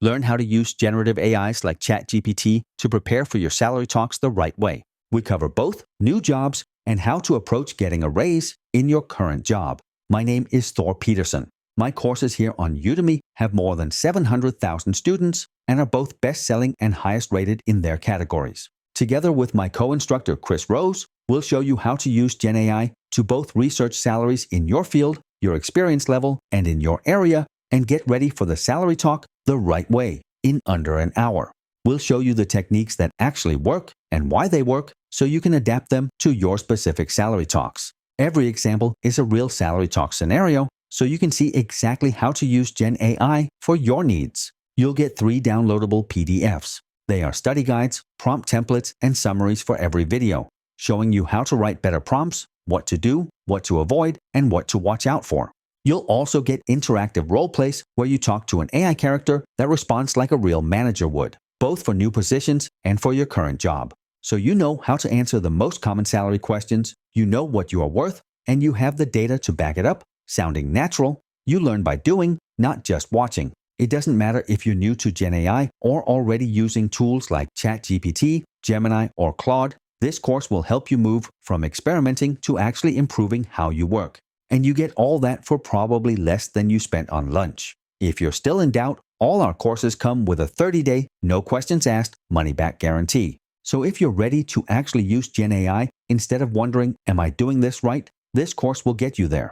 Learn how to use generative AIs like ChatGPT to prepare for your salary talks the right way. We cover both new jobs and how to approach getting a raise in your current job. My name is Thor Peterson. My courses here on Udemy have more than 700,000 students and are both best-selling and highest rated in their categories. Together with my co-instructor Chris Rose, we'll show you how to use Gen AI to both research salaries in your field, your experience level, and in your area, and get ready for the salary talk the right way in under an hour. We'll show you the techniques that actually work and why they work so you can adapt them to your specific salary talks. Every example is a real salary talk scenario, so you can see exactly how to use Gen AI for your needs. You'll get 3 downloadable PDFs. They are study guides, prompt templates, and summaries for every video, showing you how to write better prompts, what to do, what to avoid, and what to watch out for. You'll also get interactive role plays where you talk to an AI character that responds like a real manager would, both for new positions and for your current job. So you know how to answer the most common salary questions, you know what you are worth, and you have the data to back it up, sounding natural. You learn by doing, not just watching. It doesn't matter if you're new to Gen AI or already using tools like ChatGPT, Gemini, or Claude. This course will help you move from experimenting to actually improving how you work. And you get all that for probably less than you spent on lunch. If you're still in doubt, all our courses come with a 30-day, no questions asked, money-back guarantee. So if you're ready to actually use Gen AI instead of wondering, am I doing this right? This course will get you there.